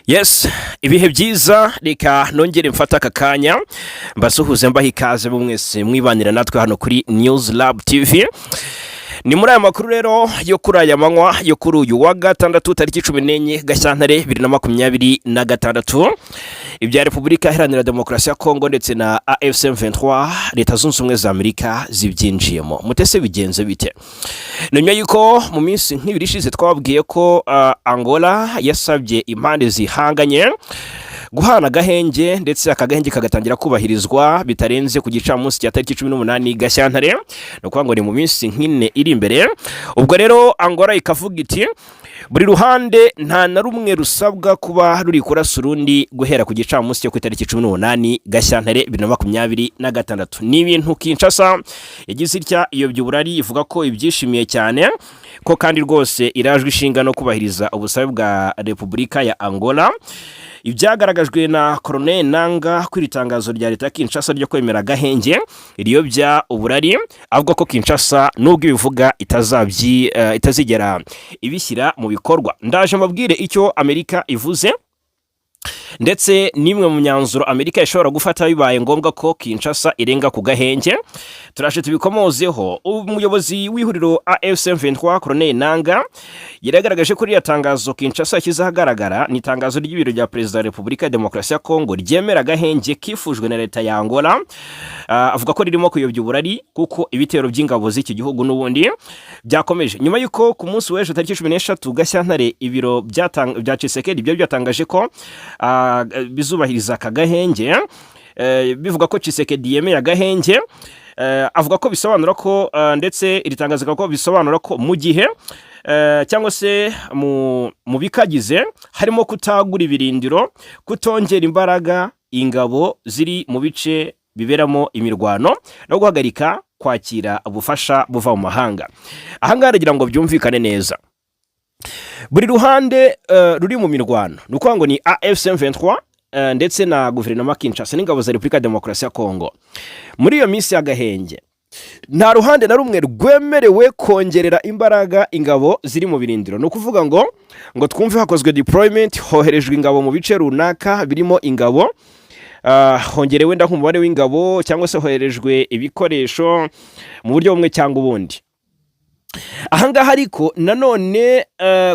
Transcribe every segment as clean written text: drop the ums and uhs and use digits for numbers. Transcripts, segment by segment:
Yes, ibihe byiza reka nongere mfata aka kanya mbasuhuze mbaha ikaze mwese mwibanira natwe hano kuri News Lab TV. Ni muri aya makuru rero yo kuri aya manywa yo kuri uyu wa gatandatu tariki 14 Gashyantare 2026 ibya Repubulika Iharanira Demokarasi ya Kongo ndetse na AFC M23 Leta Zunze Ubumwe za Amerika zibyinjiyemo. Mutese bigenze bite? Nyuma yuko mu minsi nk'ibiri ishize twabwiye ko Angola yasabye impande zihanganye guhana gahenge ndetse akagahenge kagatangira kubahirizwa bitarenze ku gicamunsi cya tariki 18 Gashyantare, no kuvuga ngo ni mu minsi nk'ine iri imbere. Ubwo rero Angola ikavuga iti buri ruhande nta na rumwe rusabwa kuba ruri kurasa urundi guhera ku gicamunsi cyo ku itariki 18 Gashyantare 2026. Ni ibintu Kinshasa yagize itya iyo by'uburari ivuga ko ibyishimiye cyane ko kandi rwose irajwe ishinga no kubahiriza ubusabe bwa Repubulika ya Angola. Ibyagaragajwe na Colonel Nanga kuri itangazo rya leta Kinshasa ryo kwemera gahenge iriyo bya uburari, avuga ko Kinshasa nubwo ibivuga itazigera ibishyira mu bikorwa. Ndaje mabwire icyo Amerika ivuze ndetse nimwe mu myanzuro Amerika ishobora gufata bibaye ngombwa ko Kinshasa irenga ku gahenge. Turashe tubikomozeho. Umuyobozi w'ihuriro AFC M23 Colonel Nanga yaragaragaje kuri yatangazo Kinshasa kizahagaragara ni itangazo ry'ibiro rya Perezida wa Repubulika ya Demokarasi ya Kongo ryemera gahenge kifujwe na leta ya Angola. Avuga ko ririmo kuyobya uburari kuko ibitero by'ingabo z'iki gihugu n'ubundi byakomeje nyuma yuko ku munsi w'ejo tariki 13 Gashyantare ibiro bya Tshisekedi byo byatangaje ko bizubahiriza akagahenge, bivuga ko Tshisekedi yemeye agahenge. Avuga ko bisobanura ko ndetse iritangaza ko bisobanura ko mu gihe cyangwa se mu bikagize harimo kutagura ibirindiro, kutongera imbaraga ingabo ziri mu bice biberamo imirwano no guhagarika kwakira ubufasha buva mu mahanga. Ahangaha aragira ngo byumvikane neza, buri ruhande ruri mu mirwano nuko ngo ni AFC M23 ndetse na guverinoma Kinshasa n'ingabo za Repubulika ya Demokarasi ya Kongo. Muri iyo minsi y'agahenge nta ruhande na rumwe rwemerewe kongerera imbaraga ingabo ziri mu birindiro. No kuvuga ngo twumve hakozwe deployment, hoherejwe ingabo mu bice runaka birimo ingabo, hongerewe nda nk'umubare w'ingabo cyangwa se hoherejwe ibikoresho mu buryo bumwe cyangwa ubundi. Ahangaha ariko nanone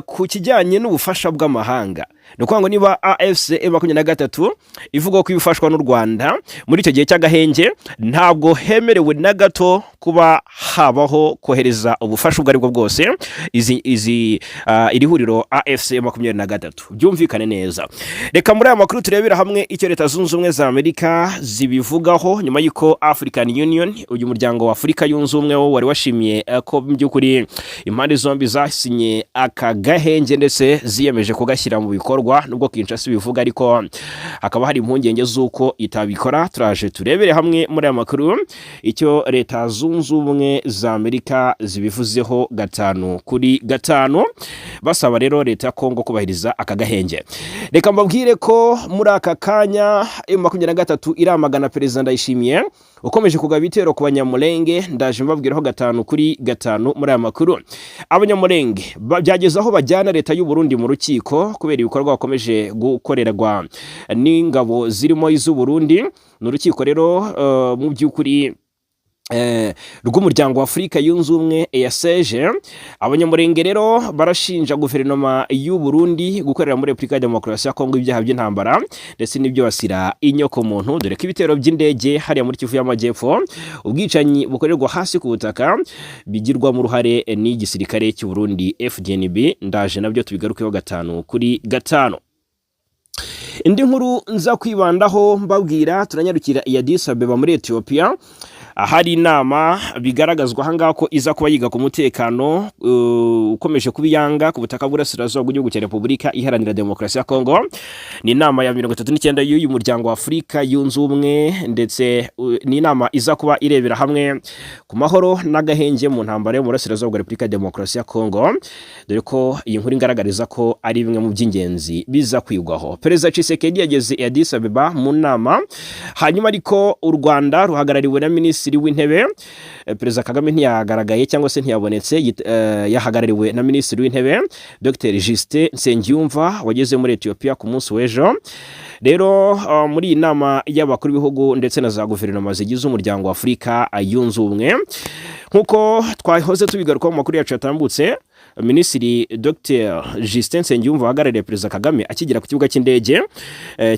ku kijyanye n'ubufasha bw'amahanga no kwanga niba AFC M23 ivuga ko ibifashwa n'u Rwanda muri icyo gihe cy'agahenge ntabwo hemerewe na gato kuba habaho kohereza ubufasha ubwo aribwo bwose iri huriro AFC M23. Byumvikane neza. Reka muri aya makuru turebera hamwe icyo Leta Zunze Ubumwe za Amerika zibivugaho nyuma y'uko African Union, uyu muryango wa Afurika yunze ubumwe wari washimiye ko by'ukuri impande zombi zasinye akagahenge ndetse ziyemeje kugashyira mu bikorwa. Nubwo Kinshasa bivuga ariko hakaba hari impungenge z'uko itabikora. Turaje turebere hamwe muri aya makuru icyo Leta Zunze Ubumwe za Amerika zibivuzeho 5-5 basaba rero leta ya Kongo kubahiriza akagahenge. Reka mbabwire ko muri aka kanya M23 iramagana Perezida Ndayishimiye ukomeje kugaba ibitero ku banyamulenge. Ndaje mbabwireho 5-5 muri aya makuru. Abanyamulenge byageze aho bajyana leta y'u Burundi mu rukiko kubera ibikorwa bakomeje gukorerwa n'ingabo zirimo iz'u Burundi. N'urukiko rero mu by'ukuri rw'umuryango wa Afurika yunze ubumwe EAC. Abanyamurenge rero barashinja guverinoma y'u Burundi gukorera muri Repubulika ya Demokarasi ya Kongo ibyaha by'intambara ndetse n'ibyo basira inyoko muntu, dore ko ibitero by'indege hariya muri Kivu y'Amajyepfo, ubwicanyi bukorerwa hasi ku butaka bigirwa mu ruhare n'igisirikare cy'u Burundi FDNB. Ndaje nabyo tubigarukeho 5-5. Indi nkuru nza kwibandaho mbabwira turanyarukira i Addis Abeba muri Ethiopia. Hari inama bigaragazwa ahangaha ko iza kuba yiga ku mutekano ukomeje kubiyanga ku butaka bw'Uburasirazuba bw'igihugu cya Repubulika Iharanira Demokarasi ya Kongo. Ni inama ya 39 y'uyu muryango wa Afurika yunze ubumwe ndetse ni inama iza kuba irebera hamwe ku mahoro n'agahenge mu ntambara yo mu Burasirazuba bwa Repubulika ya Demokarasi ya Kongo, dore ko iyi nkuru ingaragariza ko ari bimwe mu by'ingenzi biza kwigwaho. Perezida Tshisekedi yageze i Addis Abeba mu nama, hanyuma ariko u Rwanda ruhagarariwe na Minisitiri minisitiri w'intebe. Perezida Kagame ntiyagaragaye cyangwa se ntiyabonetse, yahagarariwe na minisitiri w'intebe Dr Justin Nsengiyumva wageze muri Ethiopia ku munsi w'ejo. Rero muri iyi nama y'abakuru b'ibihugu ndetse na za guverinoma zigize umuryango wa Afurika yunze ubumwe, nk'uko twahoze tubigaruka mu makuru yacu yatambutse, Minisitiri Dr Justin Nsengiyumva wahagarariye Perezida Kagame akigera ku kibuga cy'indege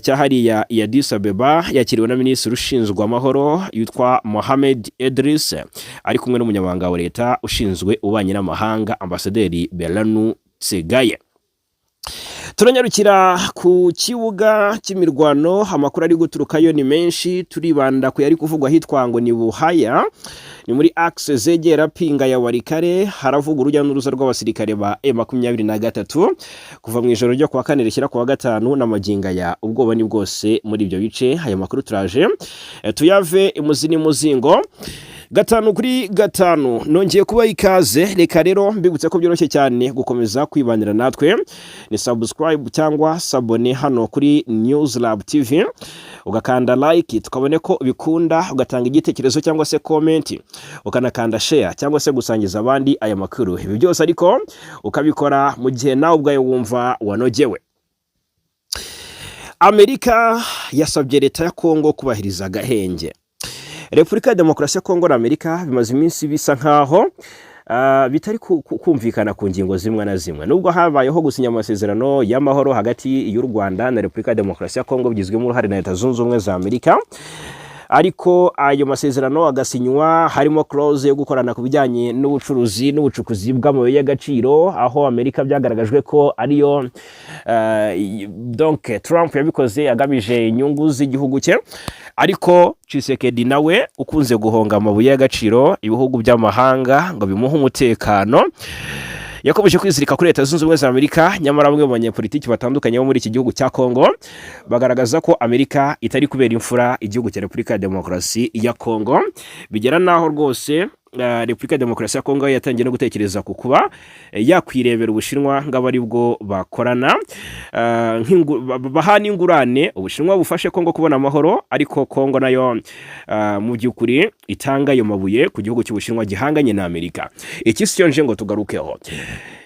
cyahariya ya Addis Abeba, yakiriwe na minisitiri ushinzwe amahoro yitwa Mohamed Idris, ari kumwe n'umunyamabanga wa leta ushinzwe ububanyi n'amahanga Ambasaderi Beranu Tsegaye. Turanyarukira ku kibuga cy'imirwano, amakuru ari guturukayo ni menshi, turibanda ku yari kuvugwa hitwa ngo ni Buhaya, ni muri axe zegera Pinga ya Warikare. Haravuga urujya n'uruza rw'abasirikare ba M23 kuva mu ijoro ryo kuwa kane rishyira kuwa gatanu, n'amaginga ya ubwoba ni bwose muri ibyo bice. Aya makuru turaje tuyave imuzini muzingo gatanu kuri gatanu. Nongeye kuba ikaze, reka rero mbibutse ko byoroshye cyane gukomeza kwibanira natwe, ni subscribe cyangwa sabone hano kuri News Lab TV, ugakanda like tukabone ko bikunda, ugatanga igitekerezo cyangwa se comment, ukanakanda share cyangwa se gusangiza abandi aya makuru. Ibi byose ariko ukabikora mu gihe nawe ubwawe wumva wanogewe. Amerika yasabye leta ya Kongo kubahiriza agahenge. Repubulika ya Demokarasi ya Kongo na Amerika bimaze iminsi bisa nkaho bitari kumvikana ku ngingo zimwe na zimwe, nubwo habayeho gusinya amasezerano y'amahoro hagati y'u Rwanda na Repubulika ya Demokarasi ya Kongo bigizwemo uruhare na Leta Zunze Ubumwe za Amerika. Ariko ayo masezerano agasinywa harimo clause yo gukorana ku bijyanye n'ubucuruzi n'ubucukuzi bw'amabuye y'agaciro, aho Amerika byagaragajwe ko ariyo donc Trump yabikoze agamije inyungu z'igihugu cye. Ariko Tshisekedi nawe ukunze guhonga amabuye y'agaciro ibihugu by'amahanga ngo bimuhe umutekano, yakomeje kwizirika kuri Leta Zunze Ubumwe za Amerika. Nyamara bamwe mu banyepolitiki batandukanye bo muri iki gihugu cya Kongo bagaragaza ko Amerika itari kubera imfura igihugu cya Repubulika ya Demokarasi ya Kongo, bigera naho rwose Repubulika ya Demokarasi ya Kongo yatangiye no gutekereza ku kuba yakwirebera Ubushinwa ng'abari bwo bakorana, bahana ingurane Ubushinwa bufashe Kongo kubona amahoro, ariko Kongo nayo mu by'ukuri itanga ayo mabuye ku gihugu cy'Ubushinwa gihanganye na Amerika. Iki si cyo nje ngo tugarukeho.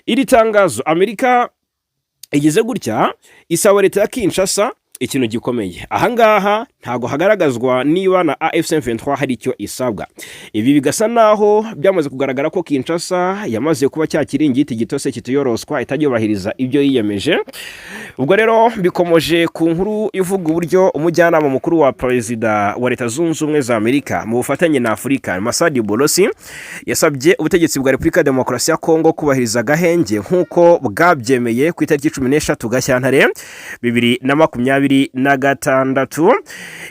Iri tangazo Amerika igize gutya isaba leta ya Kinshasa ikintu gikomeye. Ahangaha ntago hagaragazwa niba na AFC/M23 hari icyo isabwa. Ibi bigasa naho byamaze kugaragara ko Kinshasa yamaze kuba cyakiringiti gitose kituyoroswa itajyobahiriza ibyo yiyemeje. Ubwo rero bikomoje ku nkuru ivuga uburyo umujyanama mukuru wa Perezida wa Leta Zunze Ubumwe za Amerika mu bufatanye na Afurika Masadi Bolosi yasabye ubutegetsi bwa Repubulika ya Demokarasi ya Kongo kubahiriza agahenge nk'uko bwabyemeye ku itariki 13 Gashyantare 2026.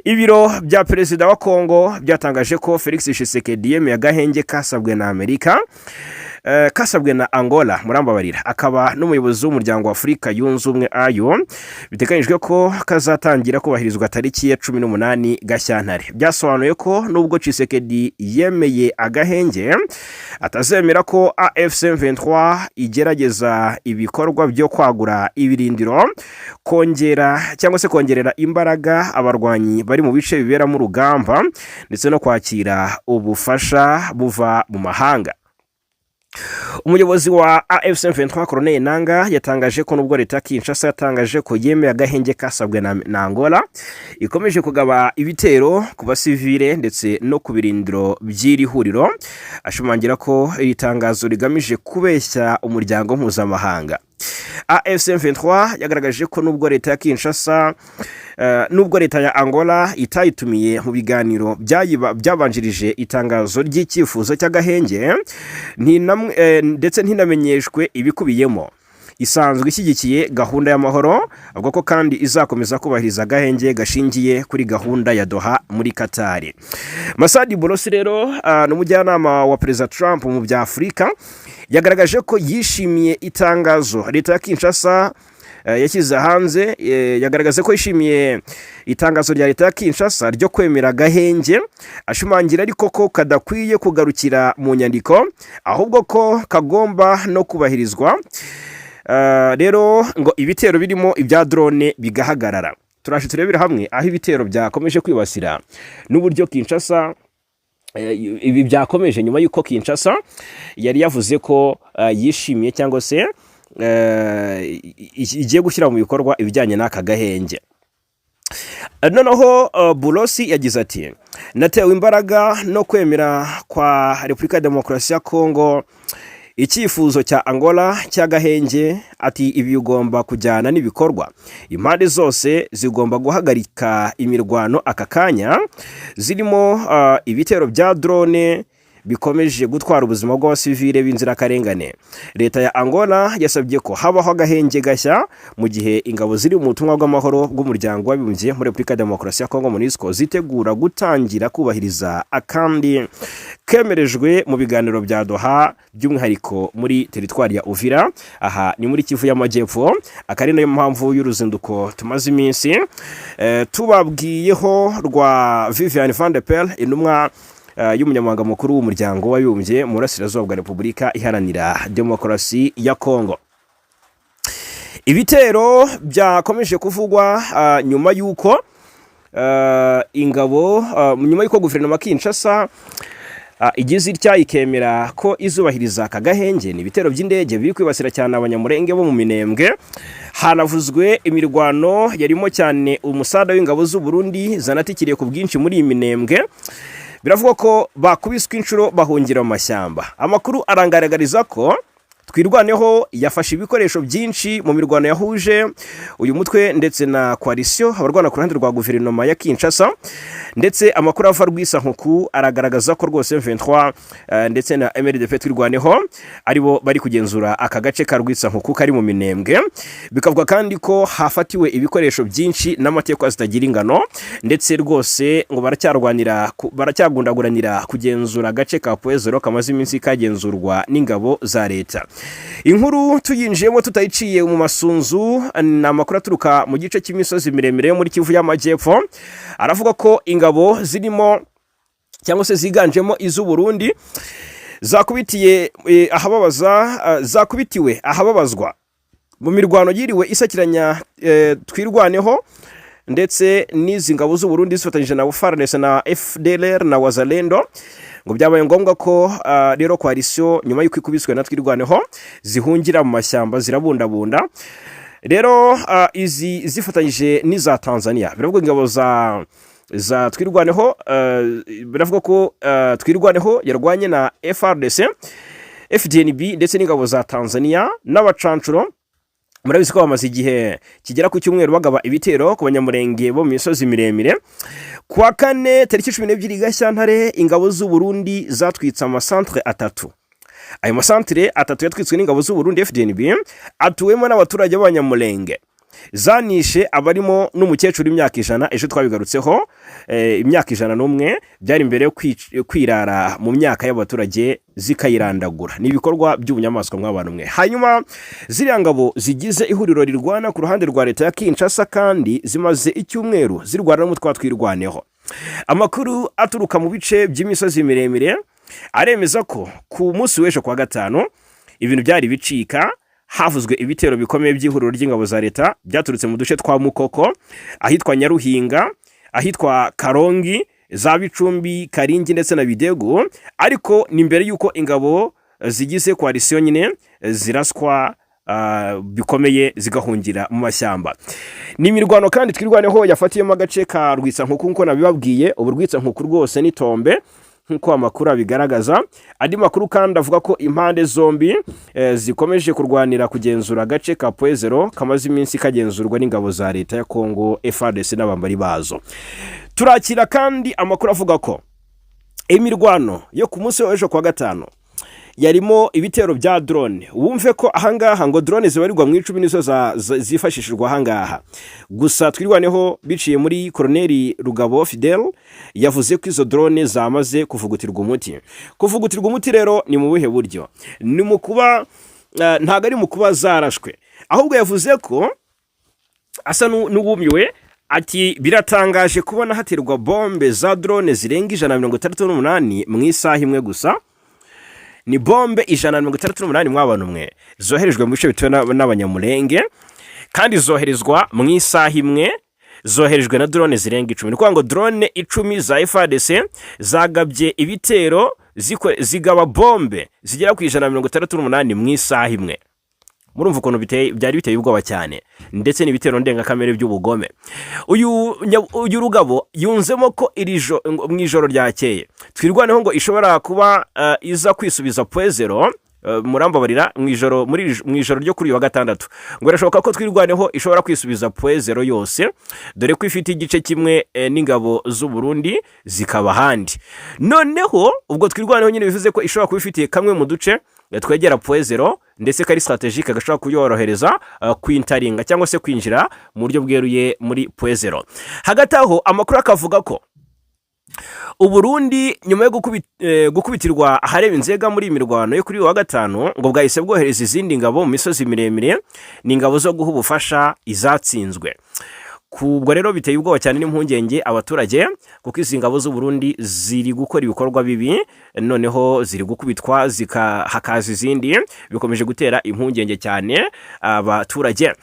Ibiro bya Perezida wa Kongo byatangaje ko Felix Tshisekedi yemeye agahenge kasabwe na Amerika, kasabwe na Angola murambabarira, akaba n'umuyobozi w'umuryango wa Afurika yunze ubumwe ayo. Biteganyijwe ko kazatangira kubahirizwa tariki ya 18 Gashyantare. Byasobanuye ko nubwo Tshisekedi yemeye agahenge atazemera ko AFC/M23 igerageza ibikorwa byo kwagura ibirindiro, kongera cyangwa se kongerera imbaraga abarwanyi bari mu bice bibera mu rugamba, ndetse no kwakira ubufasha buva mu mahanga. Umuyobozi wa AFC/M23 Colonel Nanga yatangaje ko nubwo leta Kinshasa yatangaje ko yemeye agahenge kasabwe na Angola, ikomeje kugaba ibitero ku basivile ndetse no ku birindiro by'iri huriro, ashimangira ko iri tangazo rigamije kubeshya umuryango mpuzamahanga. AFC/M23 yagaragaje ko nubwo leta ya Kinshasa nubwo leta ya Angola itayitumiye mu biganiro byabanjirije itangazo ry'icyifuzo cy'agahenge ndetse ntinamenyeshwe ibikubiyemo, isanzwe ishyigikiye gahunda y'amahoro, avuga ko kandi izakomeza kubahiriza agahenge gashingiye kuri gahunda ya Doha muri Qatar. Masadi Bolosi rero n'umujyanama wa Perezida Trump mu bya Afurika yagaragaje ko yishimiye itangazo leta ya Kinshasa yashyize hanze. Yagaragaza ko yishimiye itangazo rya leta ya Kinshasa ryo kwemera agahenge, ashimangira ariko ko kadakwiye kugarukira mu nyandiko, ahubwo ko kagomba no kubahirizwa. Rero ngo ibitero birimo ibya drone bigahagarara. Turaje turebera hamwe aho ibitero byakomeje kwibasira n'uburyo Kinshasa ibi byakomeje nyuma y'uko Kinshasa yari yavuze ko yishimiye cyangwa se igiye gushyira mu bikorwa ibijyanye n'aka gahenge. Noneho Bulosi yagize ati natewe imbaraga no kwemera kwa Repubulika ya Demokarasi ya Kongo icyifuzo cya Angola cy'agahenge, ati ibi ugomba kujyana n'ibikorwa. Impande zose zigomba guhagarika imirwano aka kanya, zirimo ibitero bya drone bikomeje gutwara ubuzima bw'abasivile b'inzirakarengane. Leta ya Angola yasabye ko habaho agahenge gashya mu gihe ingabo ziri mu butumwa bw'amahoro bw'umuryango w'abibumbye muri Repubulika ya Demokarasi ya Kongo MONUSCO zitegura gutangira kubahiriza akandi kemerejwe mu biganiro bya Doha, by'umwihariko muri teritwari ya Uvira. Aha ni muri Kivu y'Amajyepfo. Akari nayo mpamvu y'uruzinduko tumaze iminsi tubabwiyeho rwa Viviane van der Pel, intumwa y'umunyamabanga mukuru w'umuryango w'abibumbye mu burasirazuba bwa Repubulika Iharanira Demokarasi ya Kongo. Ibitero byakomeje kuvugwa nyuma y'uko ingabo nyuma y'uko guverinoma Kinshasa igize itya ikemera ko izubahiriza aka gahenge. Ni ibitero by'indege biri kwibasira cyane abanyamurenge bo mu Minembwe. Hanavuzwe imirwano yarimo cyane umusada w'ingabo z'u Burundi zanatikiriye ku bwinshi muri iyi Minembwe. Biravuga ko bakubiswe inshuro bahungira mu mashyamba. Amakuru arangaragariza ko Twirwaneho yafashe ibikoresho byinshi mu mirwano yahuje uyu mutwe ndetse na coalition abarwana ku ruhande rwa guverinoma ya Kinshasa, ndetse amakuru ava rw'isankuku aragaragaza ko rwose M23 ndetse na MRDP Twirwaneho aribo bari kugenzura aka gace ka rw'isankuku kari mu Minembwe. Bikavuga kandi ko hafatiwe ibikoresho byinshi n'amateko zitagira ingano, ndetse rwose ngo baracyagundaguranira kugenzura agace ka Poezero kamaze iminsi kagenzurwa n'ingabo za leta. Inkuru tuyinjiyemo tutayiciye mu masunzu na makuru aturuka mu gice cy'imisozi miremire yo muri Kivu y'Amajyepfo, aravuga ko ingabo zirimo cyangwa se ziganjemo iz'u Burundi zakubitiwe ahababazwa mu mirwano yiriwe isakiranya Twirwaneho ndetse n'izi ngabo z'u Burundi zifatanyije na FARDC na FDLR na Wazalendo. Ngo byabaye ngombwa ko rero coalition nyuma y'uko ikubiswe na Twirwaneho zihungira mu mashyamba zirabundabunda. Rero izi zifatanyije n'iza Tanzania, biravuga ingabo za Twirwaneho, biravuga ko Twirwaneho yarwanye na FARDC, FDNB ndetse n'ingabo za Tanzania n'abacancuro. Murabizi ko bamaze igihe kigera ku cyumweru bagaba ibitero ku banyamurenge bo mu misozi miremire. Kwa kane tariki 12 Gashyantare ingabo z'u Burundi zatwitse amasantre atatu. Ayo masantre atatu yatwitswe n'ingabo z'u Burundi FDNB atuwemo n'abaturage b'abanyamurenge. Zanishe abarimo n'umukecuru imyaka 100, ejo twabigarutseho imyaka 101 byari imbere yo kwirara mu myaka y'abaturage zikayirandagura. Ni ibikorwa by'ubunyamaswa mw'abantu mwe. Hanyuma ziriya ngabo zigize ihuriro rirwana ku ruhande rwa leta ya Kinshasa kandi zimaze icyumweru zirwana n'umutwe wa Twirwaneho. Amakuru aturuka mu bice by'imisozi miremire aremeza ko ku munsi w'ejo kwa gatanu ibintu byari bicika. Havuzwe ibitero bikomeye by'ihuriro ry'ingabo za leta byaturutse mu duce twa Mukoko, ahitwa Nyaruhinga, ahitwa Karongi, za Bicumbi, Karingi ndetse na Bidego. Ariko ni mbere yuko ingabo zigize coalition nyine ziraswa bikomeye zigahungira mu mashyamba. Ni imirwano kandi Twirwaneho yafatiyemo agace ka Rwitsankuku nkuko nabibabwiye. Ubu Rwitsankuku rwose ni tombe nkuko amakuru abigaragaza. Andi makuru kandi avuga ko impande zombi zikomeje kurwanira kugenzura agace ka Poezero kamaze iminsi kagenzurwa n'ingabo za leta ya Kongo FARDC n'abambari bazo. Turakira kandi amakuru avuga ko imirwano yo ku munsi w'ejo kwa gatanu yarimo ibitero bya drone. Wumve ko ahangaha ngo drone zibarirwa mu 10 nizo zifashishirwa ahangaha. Gusa Twirwaneho biciye muri Colonel Rugabo Fidel yavuze ko izo drone zamaze kuvugutirwa umuti. Kuvugutirwa umuti rero ni mu buhe buryo? Ni mu kuba ntago ari mu kuba zarashwe, ahubwo yavuze ko asa n'uwumiwe. Ati biratangaje kubona haterwa bombe za drone zirenga 168 mu isaha imwe gusa. Ni bombe 168 mw'abantu mwe zoherejwe mu bice bituwe n'abanyamurenge, kandi zoherezwa mu isaha imwe zoherejwe na drone zirenga 10. Ni ukuvuga ngo drone 10 za FARDC zagabye ibitero zigaba bombe zigera ku 168 mu isaha imwe. Murumva ukuntu byari biteye ubwoba cyane, ndetse n'ibitero ndengakamere by'ubugome. Uyu rugabo yunzemo ko mu ijoro ryakeye twirwaneho ngo ishobora kuba iza kwisubiza Poezero, murambabarira mu ijoro ryo kuri wa gatandatu, ngo birashoboka ko twirwaneho ishobora kwisubiza Poezero yose, dore ko ifite igice kimwe n'ingabo z'u Burundi zikaba handi. Noneho ubwo twirwaneho nyine bivuze ko ishobora kuba ifitiye kamwe mu duce twegera Poezero, ndetse kari strategique gashobora kuyorohereza kwintaringa cyangwa se kwinjira mu buryo bweruye muri Poezero. Hagati aho amakuru akavuga ko Uburundi nyuma yo gukubitirwa ahareba inzega muri imirwano yo kuri wa gatanu, ngo bwahise bwohereza izindi ngabo mu misozi miremire, ni ingabo zo guha ubufasha izatsinzwe. Kubwo rero biteye ubwoba cyane n'impungenge abaturage, kuko izi ngabo z'u Burundi ziri gukora ibikorwa bibi, noneho ziri gukubitwa hakaza izindi, bikomeje gutera impungenge cyane abaturage.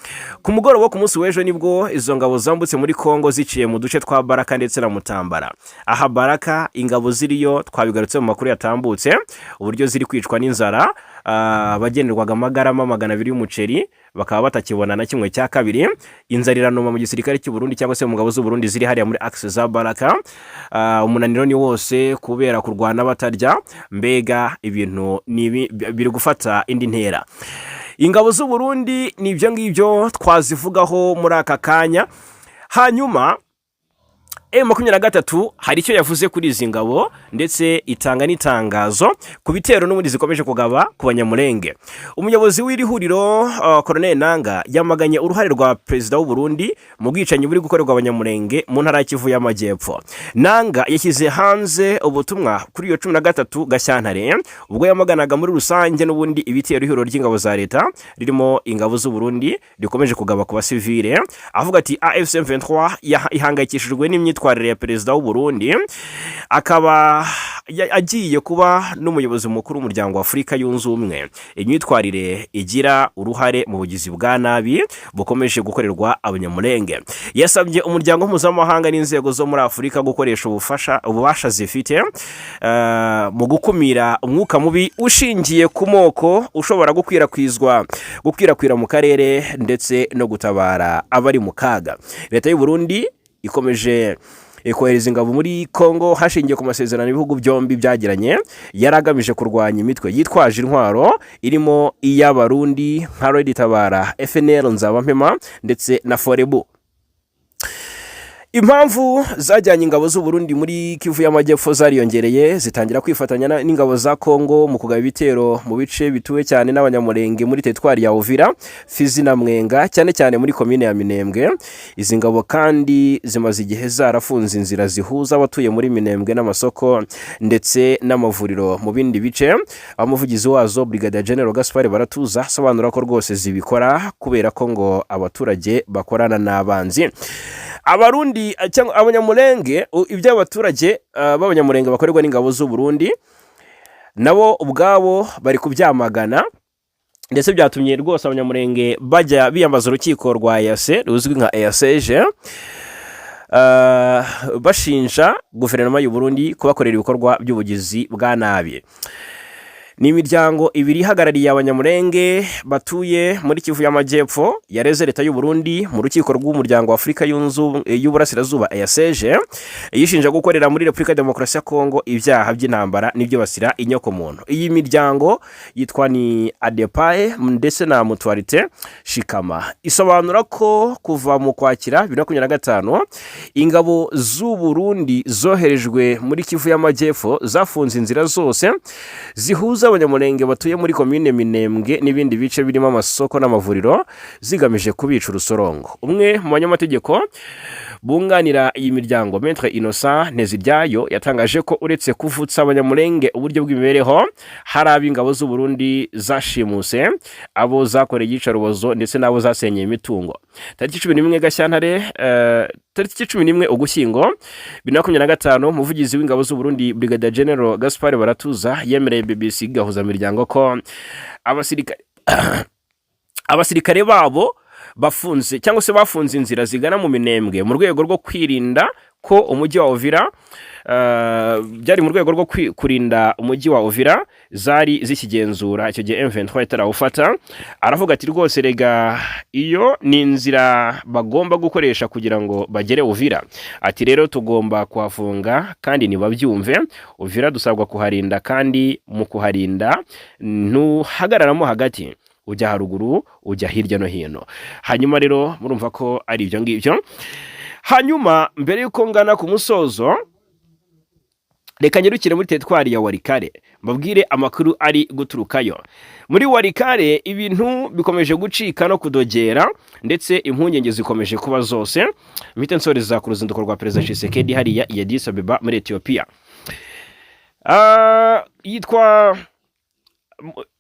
Ku mugoroba ku munsi w'ejo nibwo izo ngabo zambutse muri Kongo ziciye mu duce twa Baraka ndetse na Mutambara. Aha Baraka ingabo ziriyo twabigarutse mu makuru yatambutse, uburyo ziri kwicwa n'inzara, bagenerwaga amagarama 200 y'umuceri bakaba batakibona na kimwe cya kabiri. Inzara iranuma mu gisirikare cy'u Burundi cyangwa se mu ngabo z'u Burundi ziri hariya muri axe za Baraka. Umunaniro ni wose kubera kurwana batarya, mbega ibintu biri gufata indi ntera. Ingabo z'u Burundi nibyo ngibyo twazivugaho muri aka kanya. Hanyuma M23 hari icyo yavuze kuri izi ngabo, ndetse itanga n'itangazo ku bitero n'ubundi zikomeje kugaba ku Banyamulenge. Umuyobozi w'iri huriro Colonel Nanga yamaganye uruhare rwa Perezida w'u Burundi mu bwicanyi buri gukorerwa Abanyamulenge mu ntara ya Kivu y'Amajyepfo. Nanga yashyize hanze ubutumwa kuri iyo 13 Gashyantare, ubwo yamaganaga muri rusange n'ubundi ibitero ihuriro ry'ingabo za leta ririmo ingabo z'u Burundi rikomeje kugaba ku basivile, avuga ati AFC M23 ihangayikishijwe n'imyitwarire ya Perezida w'u Burundi, akaba agiye kuba n'umuyobozi mukuru w'umuryango wa Afurika yunze ubumwe. Imyitwarire igira uruhare mu bugizi bwa nabi bukomeje gukorerwa Abanyamulenge. Yasabye umuryango mpuzamahanga n'inzego zo muri Afurika gukoresha ububasha zifite mu gukumira umwuka mubi ushingiye ku moko ushobora gukwirakwira mu karere, ndetse no gutabara abari mu kaga. Leta y'u Burundi ikomeje kohereza ingabo muri Kongo hashingiye ku masezerano ibihugu byombi byagiranye, yaragamije kurwanya imitwe yitwaje intwaro irimo iy'Abarundi nka Red Tabara, FNL Nzabampema ndetse na Forebu. Impamvu zajyanye ingabo z'u Burundi muri Kivu y'Amajyepfo zariyongereye, zitangira kwifatanya n'ingabo za Kongo mu kugaba ibitero mu bice bituwe cyane n'Abanyamulenge muri teritwari ya Uvira, Fizi na Mwenga, cyane cyane muri komine ya Minembwe. Izi ngabo kandi zimaze igihe zarafunze inzira zihuza abatuye muri Minembwe n'amasoko ndetse n'amavuriro mu bindi bice. Umuvugizi wazo Brigadier General Gaspard Baratuza asobanura ko rwose zibikora kubera ko ngo abaturage bakorana n'abanzi. Abarundi cyangwa Abanyamulenge, iby'abaturage b'Abanyamulenge bakorerwa n'ingabo z'u Burundi nabo ubwabo bari kubyamagana, ndetse byatumye rwose Abanyamulenge bajya biyambaza urukiko rwa EAC ruzwi nka EACG, bashinja guverinoma y'u Burundi kubakorera ibikorwa by'ubugizi bwa nabi. Ni imiryango ibiri ihagarariye Abanyamulenge batuye muri Kivu y'Amajyepfo yareze leta y'u Burundi mu rukiko rw'umuryango wa Afurika y'Uburasirazuba EACG, yishinja gukorera muri Repubulika Demokarasi ya Kongo ibyaha by'intambara n'ibyo basira inyoko muntu. Iyi miryango yitwa ni ADEPAE ndetse na Mutualité Shikama. Isobanura ko kuva mu Kwakira 2025 ingabo z'u Burundi zoherejwe muri Kivu y'Amajyepfo zafunze inzira zose zihuza Abanyamulenge batuye muri komine Minembwe n'ibindi bice birimo amasoko n'amavuriro, zigamije kubica urusorongo. Umwe mu banyamategeko bunganira iyi miryango, Maître Innocent Nteziryayo, yatangaje ko uretse kuvutsa Abanyamulenge uburyo bw'imibereho, hari ab'ingabo z'u Burundi zashimuse, abo zakoreye iyicarubozo ndetse n'abo zasenyeye imitungo. Tariki 11 Gashyantare, tariki 11 Ugushyingo 2025, umuvugizi w'ingabo z'u Burundi Brigadier General Gaspard Baratuza yemereye BBC gahuza miryango ko abasirikare babo bafunze cyangwa se bafunze inzira zigana mu Minembwe mu rwego rwo kwirinda ko umujyi wa Uvira byari mu rwego rwo kurinda umujyi wa Uvira zari zikigenzura icyo gihe M23 itarawufata. Aravuga ati rwose rega iyo ni inzira bagomba gukoresha kugira ngo bagere Uvira, ati rero tugomba kuhafunga kandi nibabyumve. Uvira dusabwa kuharinda, kandi mu kuharinda ntuhagararamo hagati, ujya haruguru ujya hirya no hino. Hanyuma rero murumva ko ari ibyo ngibyo. Hanyuma mbere yuko ngana ku musozo, reka nyarukire muri teritwari ya Walikale mbabwire amakuru ari guturukayo. Muri Walikale ibintu bikomeje gucika no kudogera, ndetse impungenge zikomeje kuba zose. Mpite nsoreza ku ruzinduko rwa Perezida Tshisekedi hariya i Addis Ababa muri Ethiopia.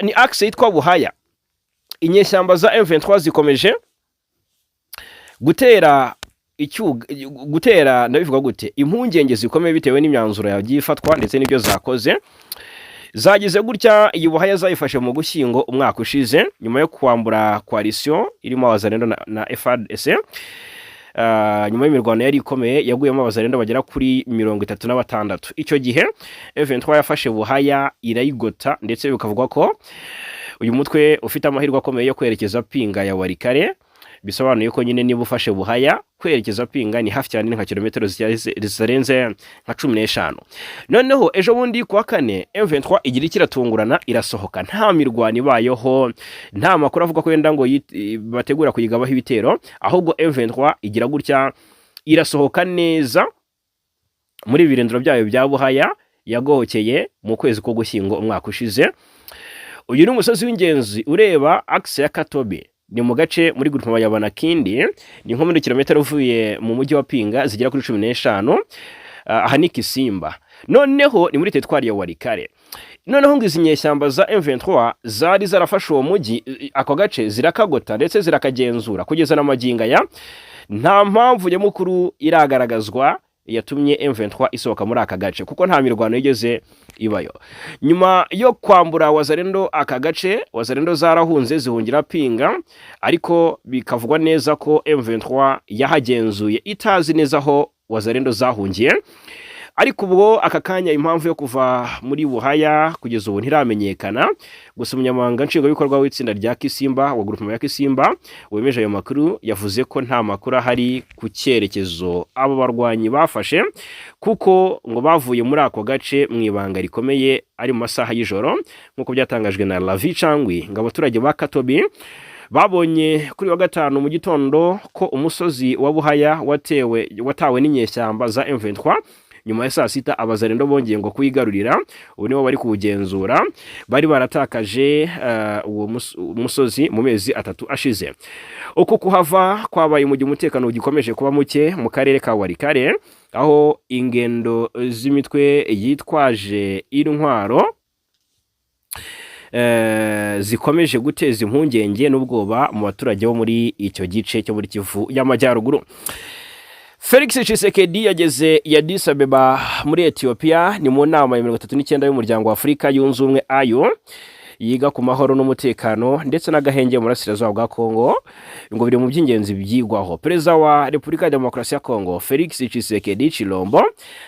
Ni axe yitwa Buhaya. Inyeshyamba za M23 zikomeje gutera ndabivuga gute, impungenge zikomeye bitewe n'imyanzuro yagiye ifatwa ndetse n'ibyo zakoze. Zagize gutya iyi Buhaya zayifashe mu Gushyingo umwaka ushize, nyuma yo kwambura coalition irimo Abazalendo na FARDC. Nyuma y'imirwano yari ikomeye yaguyemo Abazalendo bagera kuri 36. Icyo gihe M23 yafashe Buhaya irayigota, ndetse bikavugwa ko uyu mutwe ufite amahirwe akomeye yo kwerekeza Pinga ya Walikale. Bisobanuye ko nyine niba ufashe Buhaya kwerekeza Pinga ni hafi cyane, nka kilometero zirenze nka 15. Noneho ejo bundi kuwa kane M23 igira kiratungurana irasohoka, nta mirwano ibayeho, nta makuru avuga ko yenda ngo bategura kuyigabaho ibitero, ahubwo M23 igira gutya irasohoka neza muri birindiro byayo bya Buhaya yagohokeye mu kwezi ko Gushyingo umwaka ushize. Uyu ni umusozi w'ingenzi ureba axe ya Katobe, ni mu gace muri groupe ya Banakindi, ni nko muri kilometero uvuye mu mujyi wa Pinga zigera kuri 15. Aha ni Kisimba. Noneho ni muri teritwari ya Walikale. Noneho ngizi nyeshyamba za M23 zari zarafashe uwo mujyi, ako gace zirakagota ndetse zirakagenzura kugeza na maginga ya nta mpamvu nyamukuru iragaragazwa yatumye M23 isohoka muri aka gace, kuko nta mirwano yigeze ibayo. Nyuma yo kwambura Wazalendo aka gace, Wazalendo zarahunze zihungira Pinga, ariko bikavugwa neza ko M23 yahagenzuye itazi neza aho Wazalendo zahungiye. Ariko ubwo aka kanya impamvu yo kuva muri Buhaya kugeza ubu ntiramenyekana. Gusa umunyamabanga nshingwabikorwa w'itsinda rya Kisimba wa groupe ya Kisimba wemeje ayo makuru, yavuze ko nta makuru ahari ku cyerekezo abo barwanyi bafashe, kuko ngo bavuye muri ako gace mu ibanga rikomeye ari mu masaha y'ijoro, nk'uko byatangajwe na Lavi Changwi. Ngo abaturage ba Katobi babonye kuri wa gatanu mu gitondo ko umusozi wa Buhaya watawe n'inyeshyamba za M23. Nyuma ya saa sita Abazalendo bongeye ngo kuyigarurira, ubu nibo bari kuwugenzura. Bari baratakaje uwo musozi mu mezi 3 ashize. Uko kuhava kwabaye mu gihe umutekano ugikomeje kuba muke mu karere ka Walikale, aho ingendo z'imitwe yitwaje intwaro zikomeje guteza impungenge n'ubwoba mu baturage bo muri icyo gice cyo muri Kivu y'Amajyaruguru. Felix Tshisekedi yageze i Addis Ababa muri Ethiopia, ni mu nama ya 39 y'umuryango wa Afurika yunze ubumwe AYO, yiga ku mahoro n'umutekano ndetse n'agahenge mu burasirazuba bwa Kongo. Ngo biri mu by'ingenzi byigwaho. Perezida wa Repubulika ya Demokarasi ya Kongo Felix Tshisekedi Chilombo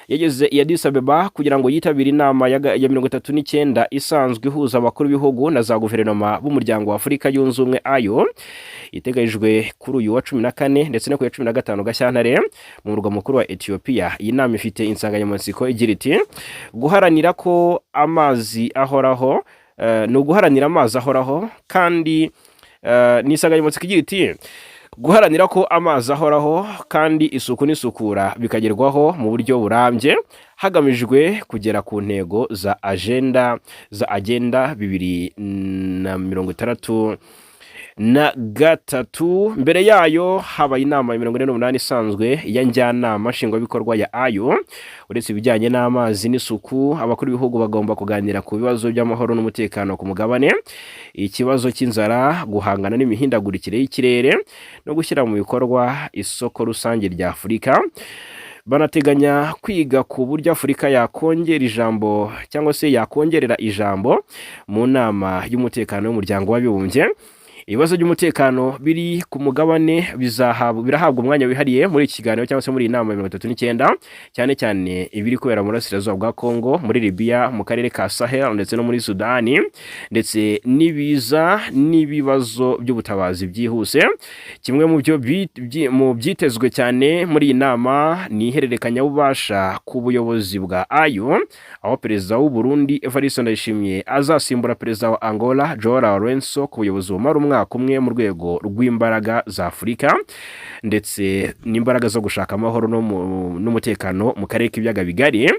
yageze i Addis Ababa kugira ngo yitabire inama ya 39 isanzwe ihuza abakuru b'ibihugu na za guverinoma b'umuryango wa Afurika yunze ubumwe AYO, iteganyijwe kuri uyu wa 14 ndetse no ku ya 15 Gashyantare mu murwa mukuru wa Ethiopia. Iyi nama ifite insanganyamatsiko igira iti guharanira ko amazi ahoraho, no guharanira amazi ahoraho, kandi nisanganyamatsiko igira iti guharanira ko amazi ahoraho kandi isuku n'isukura bikagerwaho mu buryo burambye, hagamijwe kugera ku ntego za agenda 2063. Mbere yayo habaye inama ya 48 isanzwe ya njyanama nshingwabikorwa ya AYO. Uretse ibijyanye n'amazi n'isuku, abakuru b'ibihugu bagomba kuganira ku bibazo by'amahoro n'umutekano ku mugabane, ikibazo cy'inzara, guhangana n'imihindagurikire y'ikirere no gushyira mu bikorwa isoko rusange rya Afurika. Banateganya kwiga ku buryo Afurika yakongera ijambo cyangwa se yakongerera ijambo mu nama y'umutekano w'umuryango w'abibumbye. ibibazo by'umutekano biri ku mugabane birahabwa umwanya wihariye muri iki kiganiro cyangwa se muri iyi nama ya 39 cyane cyane ibiri kubera mu burasirazuba bwa Kongo, muri Libya, mu karere ka Sahel ndetse no muri Sudani, ndetse n'ibiza n'ibibazo by'ubutabazi byihuse. Kimwe mu byitezwe cyane muri iyi nama ni ihererekanya bubasha ku buyobozi bwa AU, aho perezida w'u Burundi Evariste Ndayishimiye azasimbura perezida wa Angola Joao Lourenço ku buyobozi bumara umwaka umwe mu rwego rw'imbaraga za Afurika ndetse n'imbaraga zo gushaka amahoro n'umutekano mu karere k'ibiyaga bigari.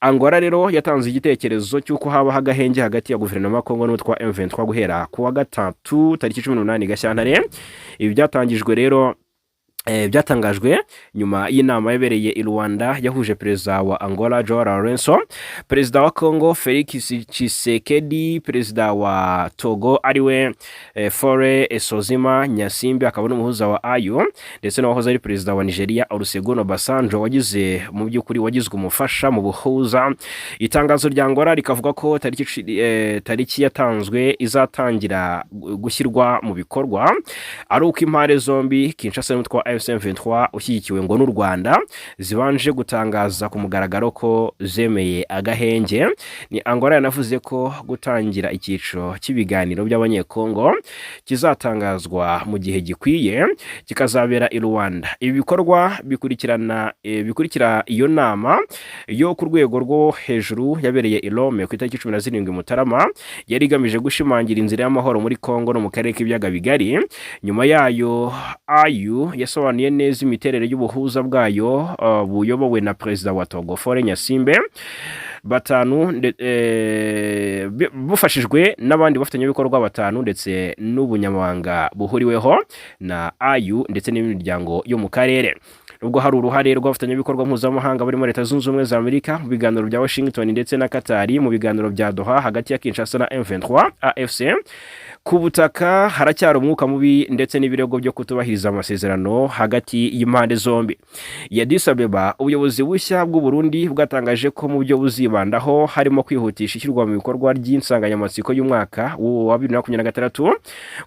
Angola rero yatanze igitekerezo cy'uko haba hagahenge hagati ya guverinoma ya Kongo n'utwa M23 guhera ku wa gatatu tariki 18 Gashyantare. Ibi byatangajwe nyuma y'inama yabereye i Rwanda yahuje perezida wa Angola Joao Lourenço, perezida wa Kongo Felix Tshisekedi, perezida wa Togo ariwe Faure Esozima Nyasimbe akaba n'umuhuza wa AU, ndetse n'uwahoze ari perezida wa Nigeria Olusegun Obasanjo wagizwe umufasha mu buhuza. Itangazo rya Angola rikavuga ko tariki yatanzwe izatangira gushyirwa mu bikorwa ari uko impande zombi Kinshasa n'utwa M23 ushyigikiwe ngo n'u Rwanda zibanje gutangaza ku mugaragaro ko zemeye agahenge. Ni Angola yanavuze ko gutangira icyiciro cy'ibiganiro by'abanyekongo kizatangazwa mu gihe gikwiye kikazabera i Rwanda. Ibi bikorwa bikurikira iyo nama yo ku rwego rwo hejuru yabereye i Rome ku itariki 17 Mutarama, yari igamije gushimangira inzira y'amahoro muri Kongo no mu karere k'ibiyaga bigari. Nyuma yayo AU yasobanuye neza imiterere y'ubuhuza bwayo buyobowe na perezida wa Togo Faure Nyasimbe bufashijwe n'abandi bafatanyabikorwa batanu ndetse n'ubunyamabanga buhuriweho na AU ndetse n'imiryango yo mu karere. Ubwo hari uruhare rw'abafatanyabikorwa mpuzamahanga barimo Leta Zunze Ubumwe za Amerika mu biganiro bya Washington ndetse na Qatar mu biganiro bya Doha hagati ya Kinshasa na M23 AFC. Ku butaka haracyari umwuka mubi ndetse n'ibirego byo kutubahiriza amasezerano hagati y'impande zombi. Addis Abeba, ubuyobozi bushya bw'u Burundi bwatangaje ko mu byo buzibandaho harimo kwihutisha ishyirwa mu bikorwa ry'insanganyamatsiko y'umwaka wa 2026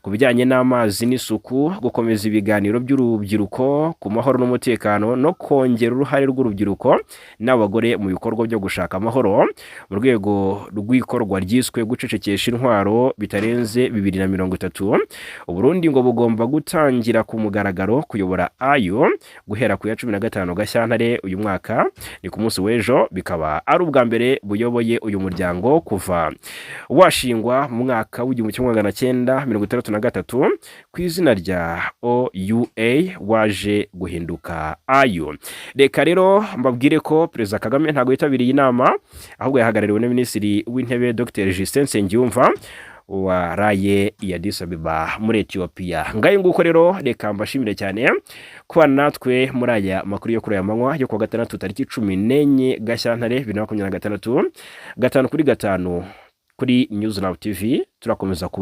ku bijyanye n'amazi n'isuku, gukomeza ibiganiro by'urubyiruko ku mahoro n'umutekano no kongera uruhare rw'urubyiruko n'abagore mu bikorwa byo gushaka amahoro mu rwego rw'ikorwa ryiswe gucecekesha intwaro bitarenze 2030. Uburundi ngo bugomba gutangira ku mugaragaro kuyobora AU guhera ku ya 15 Gashyantare uyu mwaka, ni ku munsi w'ejo. Bikaba ari ubwa mbere buyoboye uyu muryango kuva washingwa mu mwaka w'1963 ku izina rya OUA waje guhinduka AU. Reka rero mbabwire ko Perezida Kagame ntago yitabiriye inama, ahubwo yahagarariwe na Minisitiri w'Intebe Dr Justin Nsengiyumva waraye i Addis Abeba muri Ethiopia. Ngaye nguko rero reka mbashimire cyane kuba natwe muri aya makuru yo kuri aya manywa yo ku gatandatu tariki 14 Gashyantare 2026 5 kuri 5 kuri News Lab TV. Turakomeza kuba